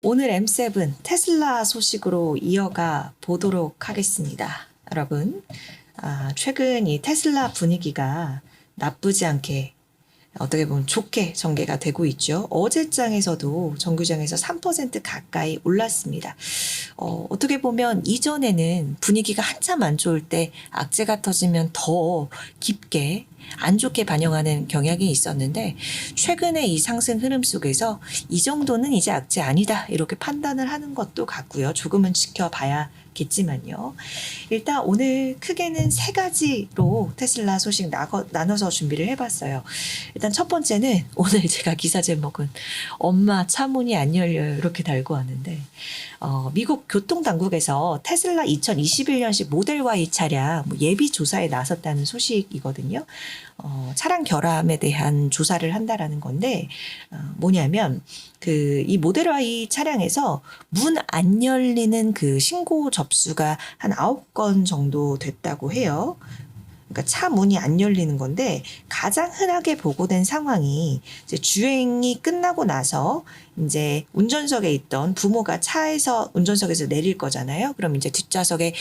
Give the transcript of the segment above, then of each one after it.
오늘 M7 테슬라 소식으로 이어가 보도록 하겠습니다. 여러분, 최근 이 테슬라 분위기가 나쁘지 않게 어떻게 보면 좋게 전개가 되고 있죠. 어제장에서도 정규장에서 3% 가까이 올랐습니다. 어떻게 보면 이전에는 분위기가 한참 안 좋을 때 악재가 터지면 더 깊게 안 좋게 반영하는 경향이 있었는데 최근에 이 상승 흐름 속에서 이 정도는 이제 악재 아니다 이렇게 판단을 하는 것도 같고요. 조금은 지켜봐야겠지만요. 일단 오늘 크게는 세 가지로 테슬라 소식 나눠서 준비를 해봤어요. 일단 첫 번째는 오늘 제가 기사 제목은 엄마 차 문이 안 열려요 이렇게 달고 왔는데 미국 교통당국에서 테슬라 2021년식 모델 Y 차량 예비 조사에 나섰다는 소식이거든요. 차량 결함에 대한 조사를 한다라는 건데 뭐냐면 이 모델 Y 차량에서 문 안 열리는 그 신고 접수가 한 9건 정도 됐다고 해요. 그러니까 차 문이 안 열리는 건데 가장 흔하게 보고된 상황이 이제 주행이 끝나고 나서 이제 운전석에 있던 부모가 차에서 운전석에서 내릴 거잖아요. 그럼 이제 뒷좌석에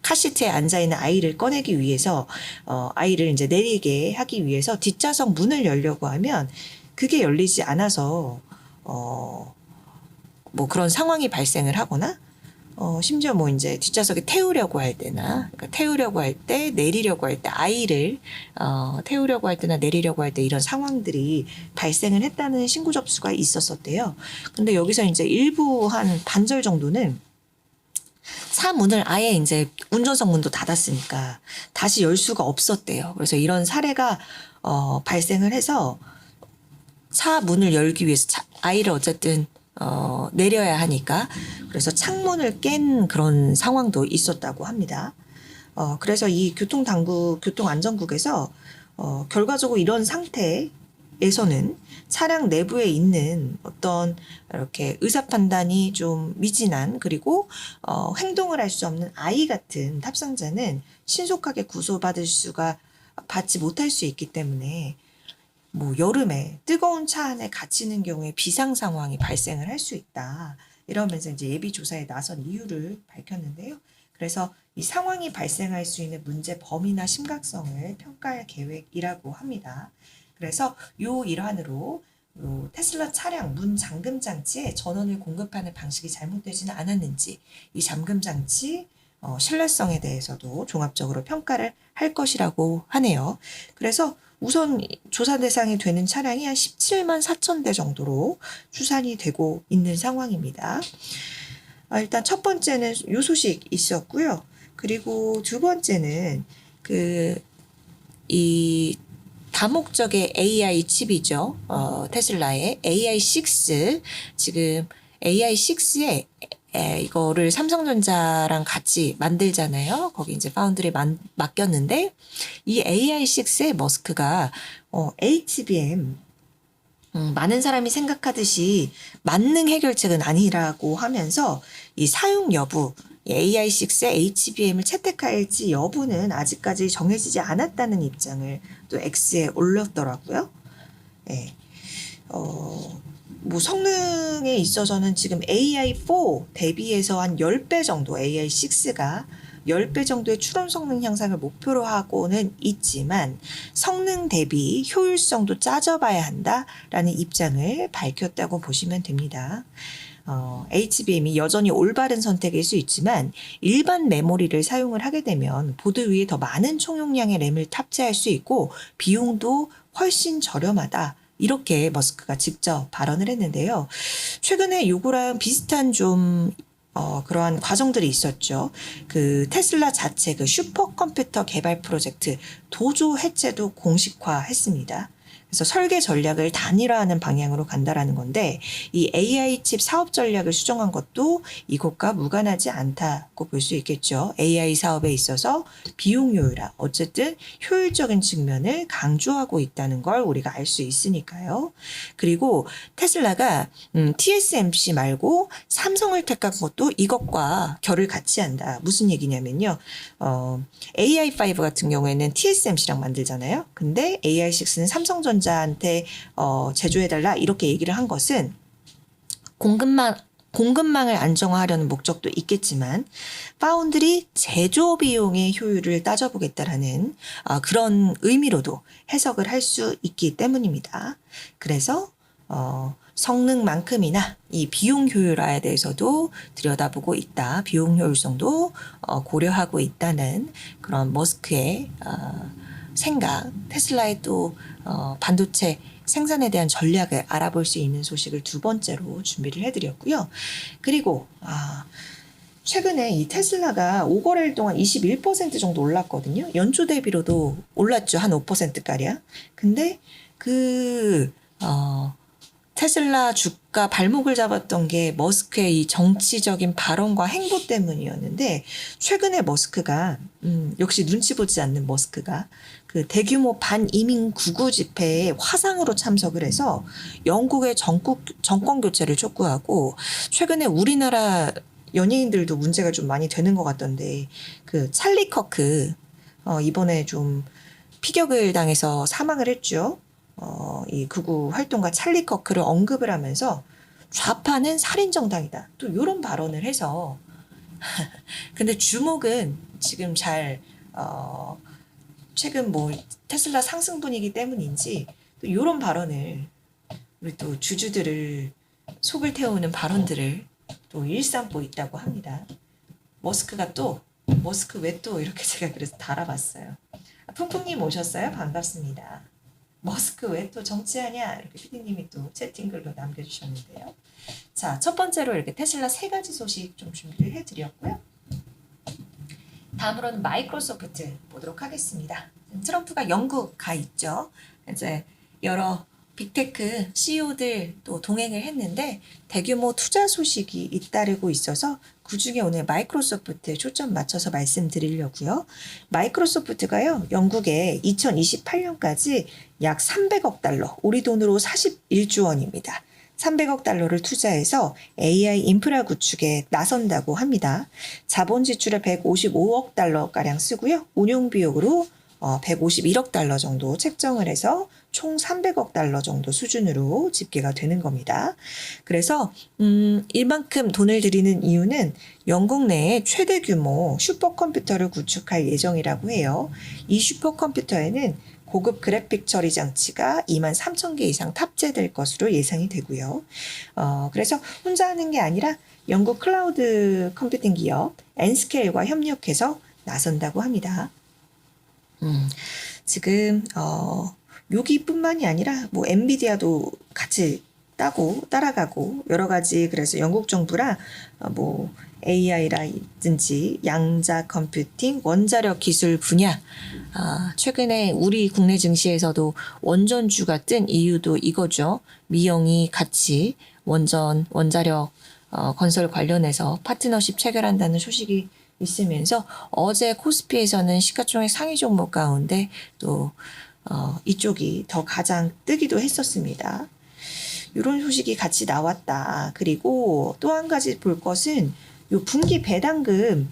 카시트에 앉아 있는 아이를 꺼내기 위해서 아이를 이제 내리게 하기 위해서 뒷좌석 문을 열려고 하면 그게 열리지 않아서 그런 상황이 발생을 하거나 심지어 이제 뒷좌석에 태우려고 할 때나, 그러니까 태우려고 할 때, 내리려고 할 때, 아이를, 태우려고 할 때나 내리려고 할 때 이런 상황들이 발생을 했다는 신고 접수가 있었었대요. 근데 여기서 이제 일부 한 반절 정도는 차 문을 아예 이제 운전석 문도 닫았으니까 다시 열 수가 없었대요. 그래서 이런 사례가, 발생을 해서 차 문을 열기 위해서 아이를 어쨌든 내려야 하니까 그래서 창문을 깬 그런 상황도 있었다고 합니다. 그래서 이 교통안전국에서 결과적으로 이런 상태에서는 차량 내부에 있는 어떤 이렇게 의사 판단이 좀 미진한 그리고 행동을 할 수 없는 아이 같은 탑승자는 신속하게 받지 못할 수 있기 때문에 여름에 뜨거운 차 안에 갇히는 경우에 비상 상황이 발생을 할 수 있다. 이러면서 이제 예비 조사에 나선 이유를 밝혔는데요. 그래서 이 상황이 발생할 수 있는 문제 범위나 심각성을 평가할 계획이라고 합니다. 그래서 요 일환으로 테슬라 차량 문 잠금 장치에 전원을 공급하는 방식이 잘못되지는 않았는지 이 잠금 장치 신뢰성에 대해서도 종합적으로 평가를 할 것이라고 하네요. 그래서 우선 조사 대상이 되는 차량이 한 17만 4천 대 정도로 추산이 되고 있는 상황입니다. 일단 첫 번째는 요 소식 있었고요. 그리고 두 번째는 이 다목적의 AI 칩이죠. 테슬라의 AI6 지금 AI6에 이거를 삼성전자랑 같이 만들잖아요. 거기 이제 파운드리에 맡겼는데 이 AI6에 머스크가 HBM 많은 사람이 생각하듯이 만능 해결책은 아니라고 하면서 이 사용 여부 AI6의 HBM을 채택할지 여부는 아직까지 정해지지 않았다는 입장을 또 X에 올렸더라고요. 네. 성능에 있어서는 지금 AI4 대비해서 한 10배 정도 AI6가 10배 정도의 추론 성능 향상을 목표로 하고는 있지만 성능 대비 효율성도 따져봐야 한다라는 입장을 밝혔다고 보시면 됩니다. HBM이 여전히 올바른 선택일 수 있지만 일반 메모리를 사용을 하게 되면 보드 위에 더 많은 총용량의 램을 탑재할 수 있고 비용도 훨씬 저렴하다. 이렇게 머스크가 직접 발언을 했는데요. 최근에 요거랑 비슷한 그러한 과정들이 있었죠. 테슬라 자체 슈퍼컴퓨터 개발 프로젝트 도조 해체도 공식화했습니다. 그래서 설계 전략을 단일화하는 방향으로 간다라는 건데 이 AI 칩 사업 전략을 수정한 것도 이것과 무관하지 않다고 볼 수 있겠죠. AI 사업에 있어서 비용 효율화, 어쨌든 효율적인 측면을 강조하고 있다는 걸 우리가 알 수 있으니까요. 그리고 테슬라가 TSMC 말고 삼성을 택한 것도 이것과 결을 같이 한다. 무슨 얘기냐면요. AI5 같은 경우에는 TSMC랑 만들잖아요. 근데 AI6는 삼성전자한테 제조해달라 이렇게 얘기를 한 것은 공급망을 안정화하려는 목적도 있겠지만 파운드리 제조 비용의 효율을 따져보겠다라는 그런 의미로도 해석을 할 수 있기 때문입니다. 그래서 성능만큼이나 이 비용 효율화에 대해서도 들여다보고 있다. 비용 효율성도 고려하고 있다는 그런 머스크의 생각, 테슬라의 또 반도체 생산에 대한 전략을 알아볼 수 있는 소식을 두 번째로 준비를 해드렸고요. 그리고 최근에 이 테슬라가 5거래일 동안 21% 정도 올랐거든요. 연초 대비로도 올랐죠. 한 5%가량. 근데 테슬라 주가 발목을 잡았던 게 머스크의 이 정치적인 발언과 행보 때문이었는데 최근에 머스크가 역시 눈치 보지 않는 머스크가 그 대규모 반이민 구구 집회에 화상으로 참석을 해서 영국의 정권 교체를 촉구하고 최근에 우리나라 연예인들도 문제가 좀 많이 되는 것 같던데 그 찰리 커크 이번에 좀 피격을 당해서 사망을 했죠. 이 극우 활동가 찰리 커크를 언급을 하면서 좌파는 살인정당이다. 또 이런 발언을 해서 근데 주목은 지금 최근 뭐 테슬라 상승 분위기 때문인지 또 이런 발언을 우리 또 주주들을 속을 태우는 발언들을 또 일삼고 있다고 합니다. 머스크 왜 또 이렇게 제가 그래서 달아봤어요. 풍풍님 오셨어요? 반갑습니다. 머스크 왜 또 정치하냐? 이렇게 PD님이 또 채팅글로 남겨주셨는데요. 자, 첫 번째로 이렇게 테슬라 3가지 소식 좀 준비를 해드렸고요. 다음으로는 마이크로소프트 보도록 하겠습니다. 트럼프가 영국 가 있죠. 이제 여러 빅테크 CEO들 또 동행을 했는데 대규모 투자 소식이 잇따르고 있어서 그중에 오늘 마이크로소프트에 초점 맞춰서 말씀드리려고요. 마이크로소프트가요. 영국에 2028년까지 약 300억 달러, 우리 돈으로 41조 원입니다. 300억 달러를 투자해서 AI 인프라 구축에 나선다고 합니다. 자본 지출에 155억 달러가량 쓰고요. 운용 비용으로 151억 달러 정도 책정을 해서 총 300억 달러 정도 수준으로 집계가 되는 겁니다. 그래서 이만큼 돈을 들이는 이유는 영국 내에 최대 규모 슈퍼컴퓨터를 구축할 예정이라고 해요. 이 슈퍼컴퓨터에는 고급 그래픽 처리 장치가 23,000개 이상 탑재될 것으로 예상이 되고요. 그래서 혼자 하는 게 아니라 영국 클라우드 컴퓨팅 기업 엔스케일과 협력해서 나선다고 합니다. 지금 여기뿐만이 아니라 뭐 엔비디아도 같이 따라가고 여러 가지 그래서 영국 정부랑 뭐 AI라든지 양자 컴퓨팅, 원자력 기술 분야 최근에 우리 국내 증시에서도 원전주가 뜬 이유도 이거죠. 미영이 같이 원자력 건설 관련해서 파트너십 체결한다는 소식이 있으면서 어제 코스피에서는 시가총액 상위 종목 가운데 또 이쪽이 더 가장 뜨기도 했었습니다. 이런 소식이 같이 나왔다. 그리고 또 한 가지 볼 것은 요 분기 배당금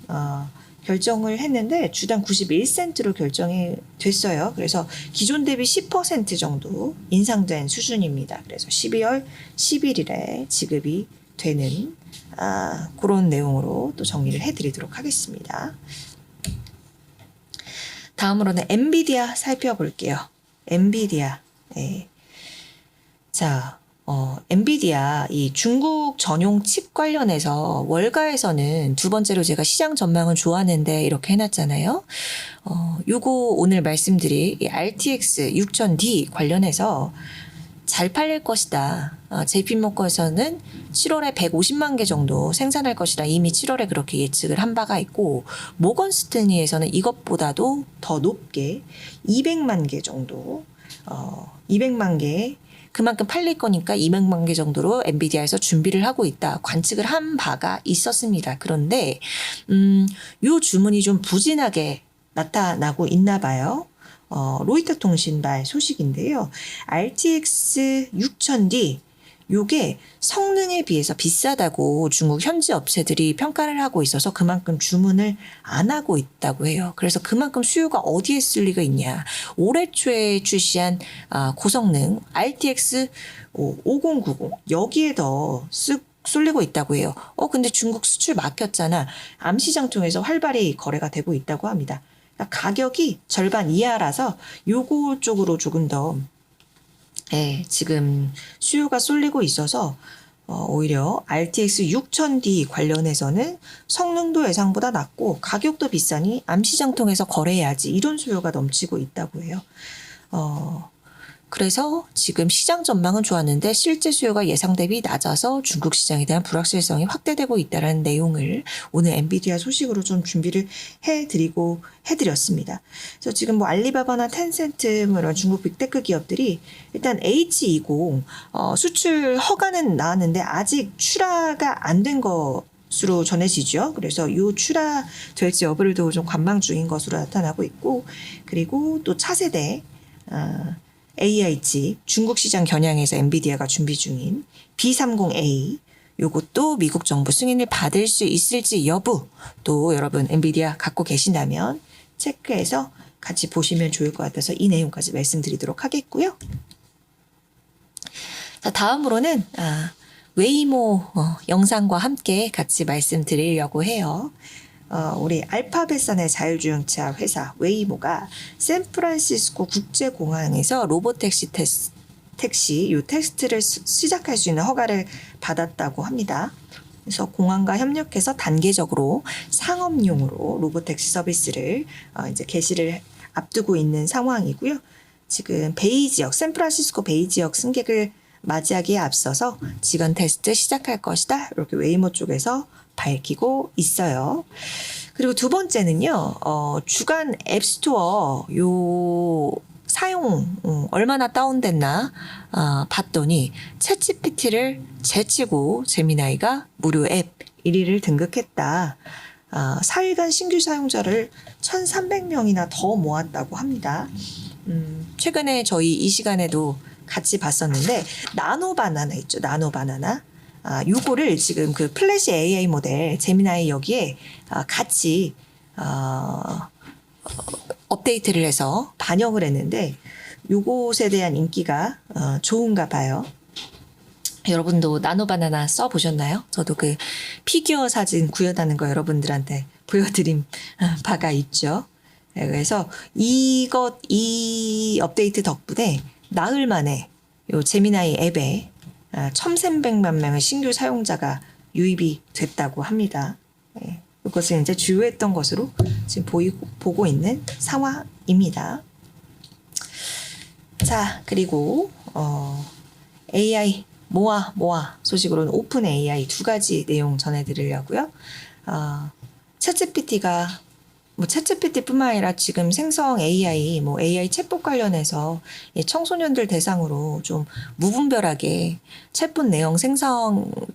결정을 했는데 주당 91센트로 결정이 됐어요. 그래서 기존 대비 10% 정도 인상된 수준입니다. 그래서 12월 11일에 지급이 되는 그런 내용으로 또 정리를 해드리도록 하겠습니다. 다음으로는 엔비디아 살펴볼게요. 엔비디아. 네. 자, 엔비디아 이 중국 전용 칩 관련해서 월가에서는 두 번째로 제가 시장 전망은 좋았는데 이렇게 해놨잖아요. 요거 오늘 말씀드릴 이 RTX 6000D 관련해서 잘 팔릴 것이다. JP모건에서는 7월에 150만 개 정도 생산할 것이다. 이미 7월에 그렇게 예측을 한 바가 있고 모건 스탠리에서는 이것보다도 더 높게 200만 개 정도 200만 개 그만큼 팔릴 거니까 200만 개 정도로 엔비디아에서 준비를 하고 있다. 관측을 한 바가 있었습니다. 그런데 요 주문이 좀 부진하게 나타나고 있나 봐요. 로이터 통신발 소식인데요. RTX 6000D 요게 성능에 비해서 비싸다고 중국 현지 업체들이 평가를 하고 있어서 그만큼 주문을 안 하고 있다고 해요. 그래서 그만큼 수요가 어디에 쓸 리가 있냐. 올해 초에 출시한 고성능 RTX 5090 여기에 더 쏠리고 있다고 해요. 근데 중국 수출 막혔잖아. 암시장 통해서 활발히 거래가 되고 있다고 합니다. 그러니까 가격이 절반 이하라서 요거 쪽으로 조금 더 지금 수요가 쏠리고 있어서 오히려 RTX 6000D 관련해서는 성능도 예상보다 낮고 가격도 비싸니 암시장 통해서 거래해야지 이런 수요가 넘치고 있다고 해요. 그래서 지금 시장 전망은 좋았는데 실제 수요가 예상 대비 낮아서 중국 시장에 대한 불확실성이 확대되고 있다는 내용을 오늘 엔비디아 소식으로 좀 준비를 해드렸습니다. 그래서 지금 뭐 알리바바나 텐센트 뭐 이런 중국 빅테크 기업들이 일단 H20 수출 허가는 나왔는데 아직 출하가 안 된 것으로 전해지죠. 그래서 이 출하될지 여부를도 좀 관망 중인 것으로 나타나고 있고, 그리고 또 차세대 AI 칩 중국 시장 겨냥해서 엔비디아가 준비 중인 B30A 요것도 미국 정부 승인을 받을 수 있을지 여부 또 여러분 엔비디아 갖고 계신다면 체크해서 같이 보시면 좋을 것 같아서 이 내용까지 말씀드리도록 하겠고요. 자, 다음으로는 웨이모 영상과 함께 같이 말씀드리려고 해요. 우리 알파벳산의 자율주행차 회사 웨이모가 샌프란시스코 국제공항에서 로보택시 요 테스트를 시작할 수 있는 허가를 받았다고 합니다. 그래서 공항과 협력해서 단계적으로 상업용으로 로보택시 서비스를 이제 개시를 앞두고 있는 상황이고요. 지금 베이 지역, 샌프란시스코 베이 지역 승객을 맞이하기에 앞서서 직원 테스트 시작할 것이다. 이렇게 웨이모 쪽에서 밝히고 있어요. 그리고 두 번째는요, 주간 앱스토어 요 사용 얼마나 다운됐나 봤더니 챗GPT를 제치고 제미나이가 무료 앱 1위를 등극했다. 4일간 신규 사용자를 1,300명이나 더 모았다고 합니다. 최근에 저희 이 시간에도 같이 봤었는데 나노바나나 있죠. 나노바나나. 요거를 지금 그 플래시 AI 모델 제미나이 여기에 같이 업데이트를 해서 반영을 했는데 요것에 대한 인기가 좋은가 봐요. 여러분도 나노바나나 써보셨나요? 저도 그 피규어 사진 구현하는 거 여러분들한테 보여드린 바가 있죠. 그래서 이 업데이트 덕분에 나흘 만에 요 제미나이 앱에 1,300만 명의 신규 사용자가 유입이 됐다고 합니다. 이것을 이제 주요했던 것으로 지금 보고 있는 상황입니다. 자, 그리고 AI 모아 소식으로는 오픈 AI 두 가지 내용 전해드리려고요. 챗GPT가 챗GPT뿐만 아니라 지금 생성 AI, AI 챗봇 관련해서 청소년들 대상으로 좀 무분별하게 챗봇 내용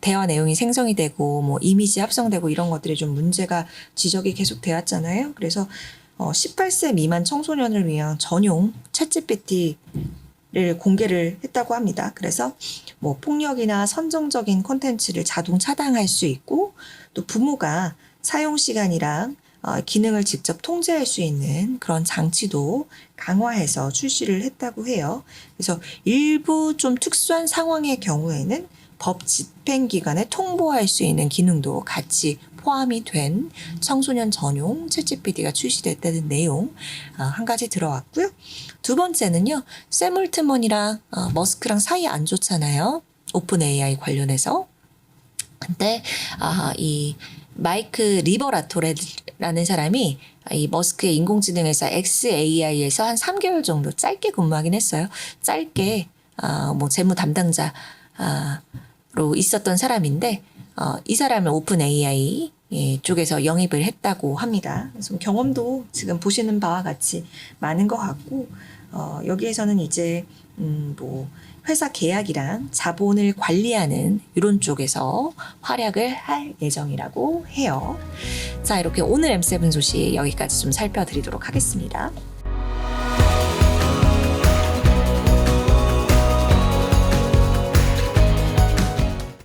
대화 내용이 생성이 되고, 이미지 합성되고 이런 것들이 좀 문제가 지적이 계속 되었잖아요. 그래서 18세 미만 청소년을 위한 전용 챗GPT를 공개를 했다고 합니다. 그래서 폭력이나 선정적인 콘텐츠를 자동 차단할 수 있고, 또 부모가 사용 시간이랑 기능을 직접 통제할 수 있는 그런 장치도 강화해서 출시를 했다고 해요. 그래서 일부 좀 특수한 상황의 경우에는 법 집행기관에 통보할 수 있는 기능도 같이 포함이 된 청소년 전용 챗GPT가 출시됐다는 내용 한 가지 들어왔고요. 두 번째는요. 샘 올트먼이랑 머스크랑 사이 안 좋잖아요. 오픈 AI 관련해서. 근데 이 마이크 리버라토레라는 사람이 이 머스크의 인공지능 회사 xAI에서 한 3개월 정도 짧게 근무하긴 했어요. 짧게 재무 담당자로 있었던 사람인데 이 사람은 오픈 AI 쪽에서 영입을 했다고 합니다. 그래서 경험도 지금 보시는 바와 같이 많은 것 같고 여기에서는 이제 회사 계약이랑 자본을 관리하는 이런 쪽에서 활약을 할 예정이라고 해요. 자, 이렇게 오늘 M7 소식 여기까지 좀 살펴드리도록 하겠습니다.